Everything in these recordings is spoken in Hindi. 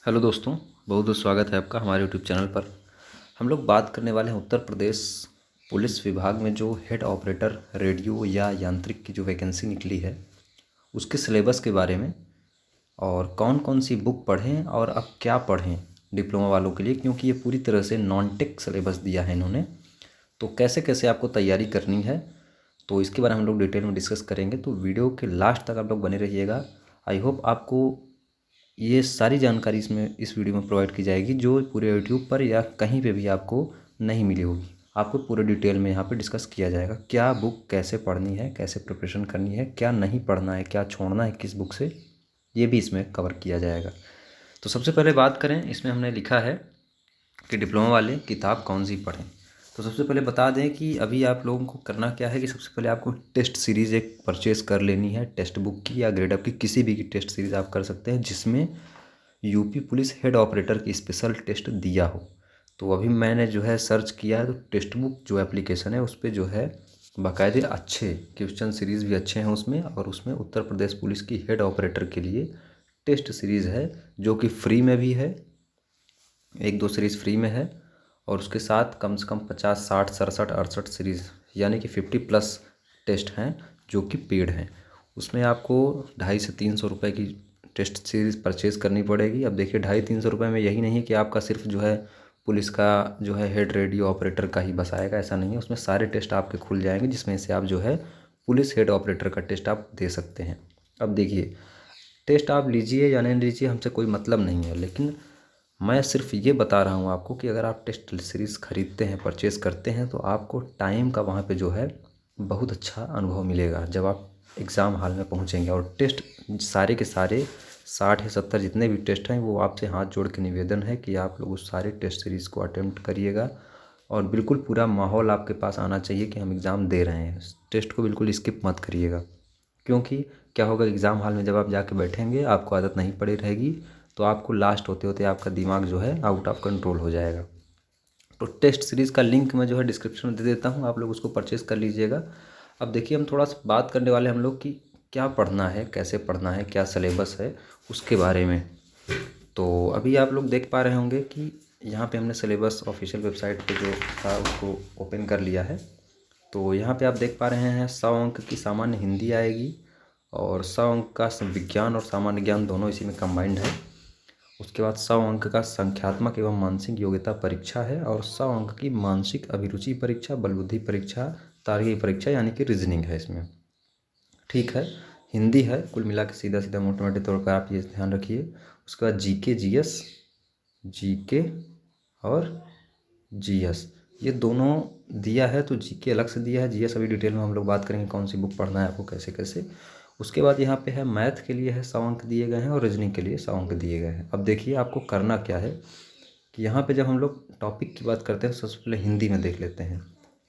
हेलो दोस्तों, बहुत बहुत स्वागत है आपका हमारे यूट्यूब चैनल पर। हम लोग बात करने वाले हैं उत्तर प्रदेश पुलिस विभाग में जो हेड ऑपरेटर रेडियो या यांत्रिक की जो वैकेंसी निकली है उसके सिलेबस के बारे में, और कौन कौन सी बुक पढ़ें और अब क्या पढ़ें डिप्लोमा वालों के लिए, क्योंकि ये पूरी तरह से नॉन टेक सिलेबस दिया है इन्होंने। तो कैसे कैसे आपको तैयारी करनी है, तो इसके बारे में हम लोग डिटेल में डिस्कस करेंगे। तो वीडियो के लास्ट तक आप लोग बने रहिएगा। आई होप आपको ये सारी जानकारी इसमें इस वीडियो में प्रोवाइड की जाएगी जो पूरे यूट्यूब पर या कहीं पे भी आपको नहीं मिली होगी। आपको पूरे डिटेल में यहाँ पे डिस्कस किया जाएगा, क्या बुक कैसे पढ़नी है, कैसे प्रिपरेशन करनी है, क्या नहीं पढ़ना है, क्या छोड़ना है किस बुक से, ये भी इसमें कवर किया जाएगा। तो सबसे पहले बात करें, इसमें हमने लिखा है कि डिप्लोमा वाले किताब कौन सी पढ़ें। तो सबसे पहले बता दें कि अभी आप लोगों को करना क्या है कि सबसे पहले आपको टेस्ट सीरीज़ एक परचेज़ कर लेनी है, टेक्स्ट बुक की या ग्रेड अप की किसी भी की टेस्ट सीरीज़ आप कर सकते हैं जिसमें यूपी पुलिस हेड ऑपरेटर की स्पेशल टेस्ट दिया हो। तो अभी मैंने जो है सर्च किया है, तो टेक्स्ट बुक जो एप्लीकेशन है उस पर जो है बाकायदे अच्छे क्वेश्चन सीरीज़ भी अच्छे हैं उसमें, और उसमें उत्तर प्रदेश पुलिस की हेड ऑपरेटर के लिए टेस्ट सीरीज़ है जो कि फ्री में भी है, एक दो सीरीज़ फ्री में है, और उसके साथ कम से कम 50 60 67 68 सीरीज़ यानी कि 50+ टेस्ट हैं जो कि पेड हैं। उसमें आपको 250 से 300 रुपये की टेस्ट सीरीज़ परचेज़ करनी पड़ेगी। अब देखिए 250-300 रुपये में यही नहीं है कि आपका सिर्फ जो है पुलिस का जो है हेड रेडियो ऑपरेटर का ही बस आएगा, ऐसा नहीं है। उसमें सारे टेस्ट आपके खुल जाएंगे जिसमें से आप जो है पुलिस हेड ऑपरेटर का टेस्ट आप दे सकते हैं। अब देखिए, टेस्ट आप लीजिए या नहीं लीजिए हमसे कोई मतलब नहीं है, लेकिन मैं सिर्फ ये बता रहा हूँ आपको कि अगर आप टेस्ट सीरीज़ ख़रीदते हैं, परचेज़ करते हैं, तो आपको टाइम का वहाँ पे जो है बहुत अच्छा अनुभव मिलेगा जब आप एग्ज़ाम हॉल में पहुँचेंगे। और टेस्ट सारे के सारे 60 या 70 जितने भी टेस्ट हैं वो आपसे हाथ जोड़ के निवेदन है कि आप लोग उस सारे टेस्ट सीरीज़ को अटेम्प्ट करिएगा, और बिल्कुल पूरा माहौल आपके पास आना चाहिए कि हम एग्ज़ाम दे रहे हैं। टेस्ट को बिल्कुल स्किप मत करिएगा, क्योंकि क्या होगा एग्ज़ाम हॉल में जब आप जाके बैठेंगे, आपको आदत नहीं पड़ी रहेगी, तो आपको लास्ट होते होते आपका दिमाग जो है आउट ऑफ कंट्रोल हो जाएगा। तो टेस्ट सीरीज़ का लिंक मैं जो है डिस्क्रिप्शन में दे देता हूँ, आप लोग उसको परचेज़ कर लीजिएगा। अब देखिए, हम थोड़ा सा बात करने वाले हम लोग कि क्या पढ़ना है, कैसे पढ़ना है, क्या सिलेबस है उसके बारे में। तो अभी आप लोग देख पा रहे होंगे कि यहाँ पे हमने सिलेबस ऑफिशियल वेबसाइट पे जो था उसको ओपन कर लिया है। तो यहाँ पे आप देख पा रहे हैं 100 अंक की सामान्य हिंदी आएगी, और 100 अंक का विज्ञान और सामान्य ज्ञान दोनों इसी में कंबाइंड है। उसके बाद 100 अंक का संख्यात्मक एवं मानसिक योग्यता परीक्षा है, और 100 अंक की मानसिक अभिरुचि परीक्षा, बलबुद्धि परीक्षा, तार्किक परीक्षा यानी कि रीजनिंग है इसमें। ठीक है, हिंदी है कुल मिला के, सीधा सीधा मोटे मोटे तौर पर आप ये ध्यान रखिए। उसके बाद जीके जीएस, जीके और जीएस ये दोनों दिया है। तो जीके अलग से दिया है, जीएस अभी डिटेल में हम लोग बात करेंगे कौन सी बुक पढ़ना है आपको, कैसे कैसे। उसके बाद यहाँ पे है मैथ के लिए है 100 अंक दिए गए हैं, और रीजनिंग के लिए 100 अंक दिए गए हैं। अब देखिए आपको करना क्या है कि यहाँ पे जब हम लोग टॉपिक की बात करते हैं तो सबसे पहले हिंदी में देख लेते हैं।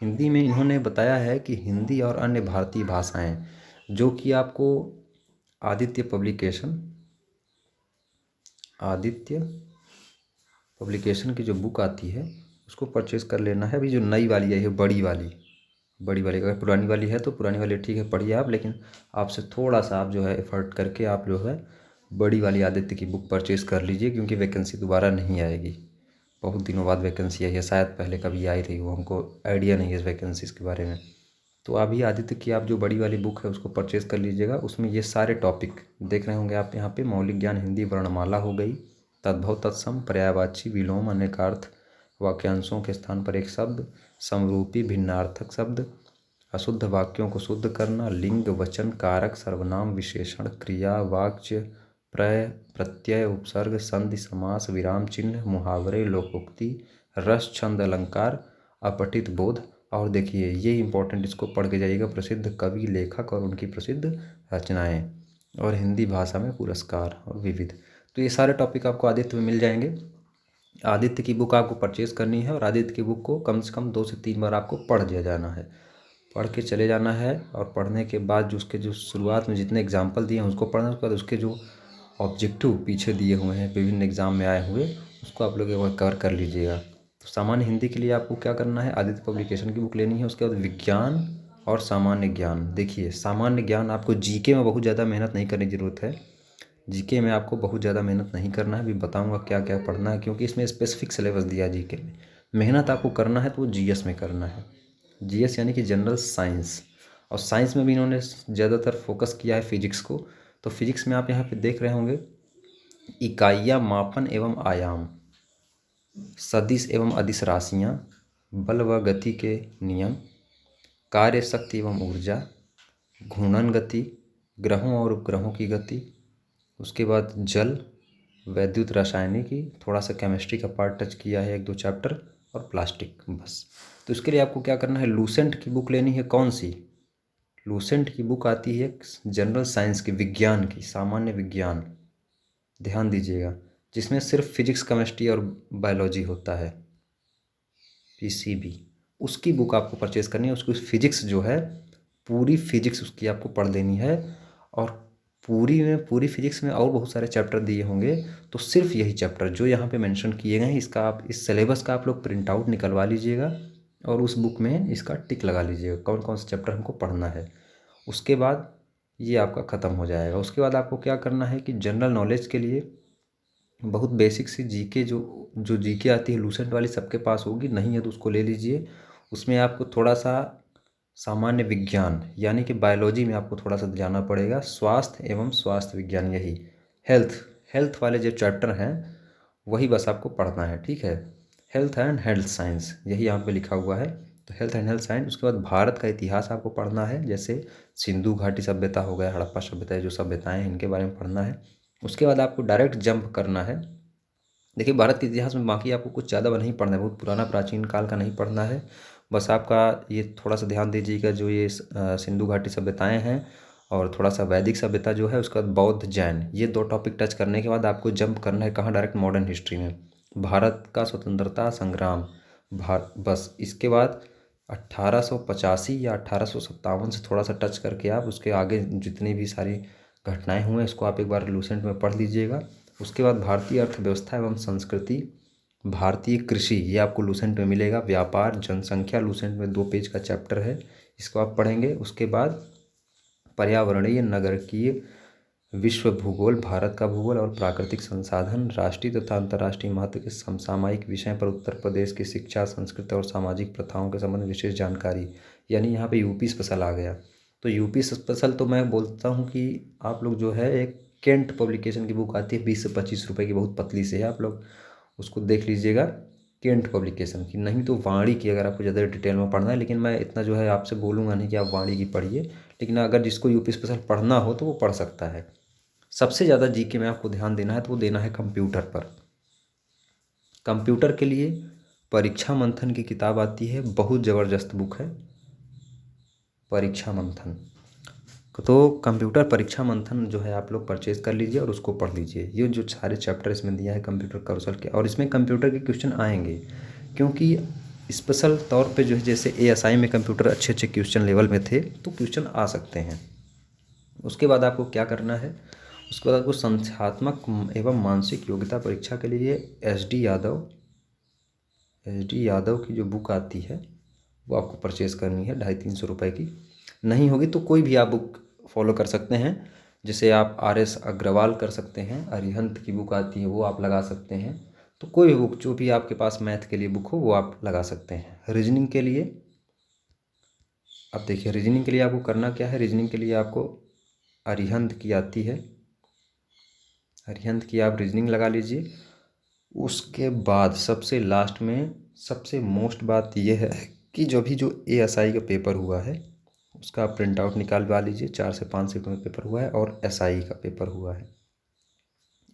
हिंदी में इन्होंने बताया है कि हिंदी और अन्य भारतीय भाषाएँ, जो कि आपको आदित्य पब्लिकेशन, आदित्य पब्लिकेशन की जो बुक आती है उसको परचेज़ कर लेना है। अभी जो नई वाली आई है, बड़ी वाली, बड़ी वाली, अगर पुरानी वाली है तो पुरानी वाली ठीक है पढ़िए आप, लेकिन आपसे थोड़ा सा आप जो है एफर्ट करके आप जो है बड़ी वाली आदित्य की बुक परचेज़ कर लीजिए, क्योंकि वैकेंसी दोबारा नहीं आएगी। बहुत दिनों बाद वैकेंसी आई है, शायद पहले कभी आई रही हो, हमको आइडिया नहीं है इस वैकेंसीज़ के बारे में। तो अभी आदित्य की आप जो बड़ी वाली बुक है उसको परचेज़ कर लीजिएगा। उसमें ये सारे टॉपिक देख रहे होंगे आप यहाँ पे। मौलिक ज्ञान हिंदी वर्णमाला हो गई, तद्भव तत्सम, पर्यायवाची, विलोम, अनेकार्थ, वाक्यांशों के स्थान पर एक शब्द, समरूपी भिन्नार्थक शब्द, अशुद्ध वाक्यों को शुद्ध करना, लिंग, वचन, कारक, सर्वनाम, विशेषण, क्रिया, वाच्य, प्रत्यय, उपसर्ग, संधि, समास, विराम चिन्ह, मुहावरे, लोकोक्ति, रस, छंद, अलंकार, अपठित बोध। और देखिए ये इंपॉर्टेंट, इसको पढ़ के जाइएगा, प्रसिद्ध कवि, लेखक और उनकी प्रसिद्ध रचनाएं, और हिंदी भाषा में पुरस्कार और विविध। तो ये सारे टॉपिक आपको आदित्य में मिल जाएंगे। आदित्य की बुक आपको परचेज़ करनी है, और आदित्य की बुक को कम से कम 2 से 3 बार आपको पढ़ दिया जाना है, पढ़ के चले जाना है। और पढ़ने के बाद जो उसके जो शुरुआत में जितने एग्जाम्पल दिए हैं उसको पढ़ना है। उसके बाद उसके जो ऑब्जेक्टिव पीछे दिए हुए हैं विभिन्न एग्ज़ाम में आए हुए, उसको आप लोग एक बार कवर कर लीजिएगा। तो सामान्य हिंदी के लिए आपको क्या करना है, आदित्य पब्लिकेशन की बुक लेनी है। उसके बाद विज्ञान और सामान्य ज्ञान, देखिए सामान्य ज्ञान आपको जीके में बहुत ज़्यादा मेहनत नहीं करने की ज़रूरत है। जीके में आपको बहुत ज़्यादा मेहनत नहीं करना है, अभी बताऊंगा क्या क्या पढ़ना है, क्योंकि इसमें स्पेसिफिक सिलेबस दिया है जीके में। मेहनत आपको करना है तो वो जीएस में करना है, जीएस यानी कि जनरल साइंस। और साइंस में भी इन्होंने ज़्यादातर फोकस किया है फिजिक्स को। तो फिजिक्स में आप यहाँ पे देख रहे होंगे इकाइयाँ, मापन एवं आयाम, सदिश एवं अदिश राशियाँ, बल व गति के नियम, कार्य शक्ति एवं ऊर्जा, घूर्णन गति, ग्रहों और उपग्रहों की गति, उसके बाद जल, वैद्युत रासायनिकी, थोड़ा सा केमिस्ट्री का पार्ट टच किया है, 1-2 चैप्टर, और प्लास्टिक, बस। तो इसके लिए आपको क्या करना है, लूसेंट की बुक लेनी है। कौन सी? लूसेंट की बुक आती है जनरल साइंस की, विज्ञान की, सामान्य विज्ञान, ध्यान दीजिएगा, जिसमें सिर्फ फिजिक्स, केमिस्ट्री और बायोलॉजी होता है, पीसीबी। उसकी बुक आपको परचेज करनी है। उसकी फिजिक्स जो है, पूरी फिजिक्स उसकी आपको पढ़ लेनी है। और पूरी फिजिक्स में और बहुत सारे चैप्टर दिए होंगे, तो सिर्फ यही चैप्टर जो यहाँ पे मेंशन किए गए हैं, इसका आप, इस सिलेबस का आप लोग प्रिंट आउट निकलवा लीजिएगा और उस बुक में इसका टिक लगा लीजिएगा कौन कौन सा चैप्टर हमको पढ़ना है। उसके बाद ये आपका ख़त्म हो जाएगा। उसके बाद आपको क्या करना है कि जनरल नॉलेज के लिए बहुत बेसिक सी जीके, जो जीके आती है लूसेंट वाली, सबके पास होगी, नहीं है तो उसको ले लीजिए। उसमें आपको थोड़ा सा सामान्य विज्ञान यानी कि बायोलॉजी में आपको थोड़ा सा जाना पड़ेगा, स्वास्थ्य एवं स्वास्थ्य विज्ञान, यही हेल्थ वाले जो चैप्टर हैं वही बस आपको पढ़ना है, ठीक है। हेल्थ एंड हेल्थ साइंस यही यहाँ पे लिखा हुआ है, तो हेल्थ एंड हेल्थ साइंस। उसके बाद भारत का इतिहास आपको पढ़ना है, जैसे सिंधु घाटी सभ्यता हो गया, हड़प्पा सभ्यता, जो सभ्यताएँ हैं इनके बारे में पढ़ना है। उसके बाद आपको डायरेक्ट जंप करना है। देखिए, भारत के इतिहास में बाकी आपको कुछ ज़्यादा नहीं पढ़ना है, बहुत पुराना प्राचीन काल का नहीं पढ़ना है। बस आपका ये थोड़ा सा ध्यान दीजिएगा, जो ये सिंधु घाटी सभ्यताएँ हैं और थोड़ा सा वैदिक सभ्यता जो है, उसके बाद बौद्ध जैन, ये 2 टॉपिक टच करने के बाद आपको जंप करना है कहाँ, डायरेक्ट मॉडर्न हिस्ट्री में, भारत का स्वतंत्रता संग्राम, बस। इसके बाद 1885 या 1857 से थोड़ा सा टच करके आप उसके आगे जितनी भी सारी घटनाएं हुए इसको आप एक बार लूसेंट में पढ़ लीजिएगा। उसके बाद भारतीय अर्थव्यवस्था एवं संस्कृति, भारतीय कृषि, ये आपको लूसेंट में मिलेगा। व्यापार, जनसंख्या, लूसेंट में 2 पेज का चैप्टर है, इसको आप पढ़ेंगे। उसके बाद पर्यावरणीय, नगरकीय, विश्व भूगोल, भारत का भूगोल और प्राकृतिक संसाधन, राष्ट्रीय तथा अंतर्राष्ट्रीय महत्व के समसामयिक विषय पर उत्तर प्रदेश की शिक्षा, संस्कृति और सामाजिक प्रथाओं के संबंध में विशेष जानकारी, यानी यहाँ पे यूपी स्पेशल आ गया। तो यूपी स्पेशल तो मैं बोलता हूँ कि आप लोग जो है, एक केंट पब्लिकेशन की बुक आती है 20 से 25 रुपये की, बहुत पतली से है, आप लोग उसको देख लीजिएगा, केंट पब्लिकेशन की। नहीं तो वाणी की, अगर आपको ज़्यादा डिटेल में पढ़ना है, लेकिन मैं इतना जो है आपसे बोलूँगा नहीं कि आप वाणी की पढ़िए, लेकिन अगर जिसको यूपी स्पेशल पढ़ना हो तो वो पढ़ सकता है। सबसे ज़्यादा जीके में आपको ध्यान देना है तो वो देना है कंप्यूटर पर। कंप्यूटर के लिए परीक्षा मंथन की किताब आती है, बहुत ज़बरदस्त बुक है परीक्षा मंथन। तो कंप्यूटर परीक्षा मंथन जो है आप लोग परचेज़ कर लीजिए और उसको पढ़ लीजिए। ये जो सारे चैप्टर इसमें दिया है कंप्यूटर कौशल के, और इसमें कंप्यूटर के क्वेश्चन आएंगे, क्योंकि स्पेशल तौर पे जो है, जैसे एएसआई में कंप्यूटर अच्छे अच्छे क्वेश्चन लेवल में थे, तो क्वेश्चन आ सकते हैं। उसके बाद आपको क्या करना है, उसके बाद आपको संख्यात्मक एवं मानसिक योग्यता परीक्षा के लिए एच डी यादव की जो बुक आती है वो आपको परचेज़ करनी है, 250-300 रुपये की। नहीं होगी तो कोई भी आप बुक फॉलो कर सकते हैं, जैसे आप RS अग्रवाल कर सकते हैं, अरिहंत की बुक आती है वो आप लगा सकते हैं। तो कोई भी बुक जो भी आपके पास मैथ के लिए बुक हो वो आप लगा सकते हैं। रीजनिंग के लिए अब देखिए, रीजनिंग के लिए आपको करना क्या है, रीजनिंग के लिए आपको अरिहंत की आती है, अरिहंत की आप रीजनिंग लगा लीजिए। उसके बाद सबसे लास्ट में सबसे मोस्ट बात यह है कि जो ASI का पेपर हुआ है उसका आप प्रिंट आउट निकालवा लीजिए, 4 से 5 सेट में पेपर हुआ है, और SI का पेपर हुआ है,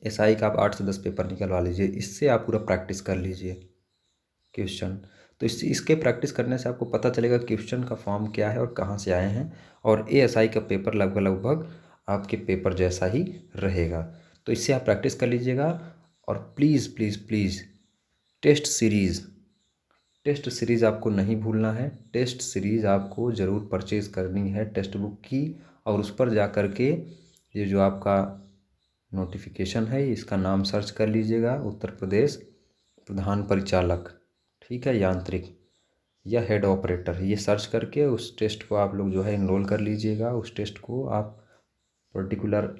SI का आप 8 से 10 पेपर निकलवा लीजिए। इससे आप पूरा प्रैक्टिस कर लीजिए क्वेश्चन। तो इसके प्रैक्टिस करने से आपको पता चलेगा क्वेश्चन का फॉर्म क्या है और कहाँ से आए हैं, और ASI का पेपर लगभग आपके पेपर जैसा ही रहेगा। तो इससे आप प्रैक्टिस कर लीजिएगा। और please please please test series आपको नहीं भूलना है। टेस्ट सीरीज़ आपको ज़रूर परचेज़ करनी है टेक्स्ट बुक की, और उस पर जा कर के ये जो आपका नोटिफिकेशन है इसका नाम सर्च कर लीजिएगा, उत्तर प्रदेश प्रधान परिचालक, ठीक है, यांत्रिक या हेड ऑपरेटर, ये सर्च करके उस टेस्ट को आप लोग जो है इनरोल कर लीजिएगा। उस टेस्ट को आप पर्टिकुलर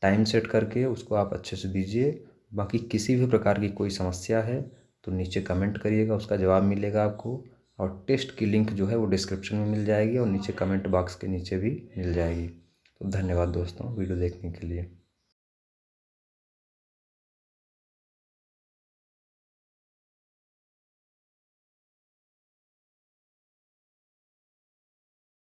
टाइम सेट करके उसको आप अच्छे से दीजिए। बाकी किसी भी प्रकार की कोई समस्या है तो नीचे कमेंट करिएगा, उसका जवाब मिलेगा आपको। और टेस्ट की लिंक जो है वो डिस्क्रिप्शन में मिल जाएगी और नीचे कमेंट बॉक्स के नीचे भी मिल जाएगी। तो धन्यवाद दोस्तों वीडियो देखने के लिए।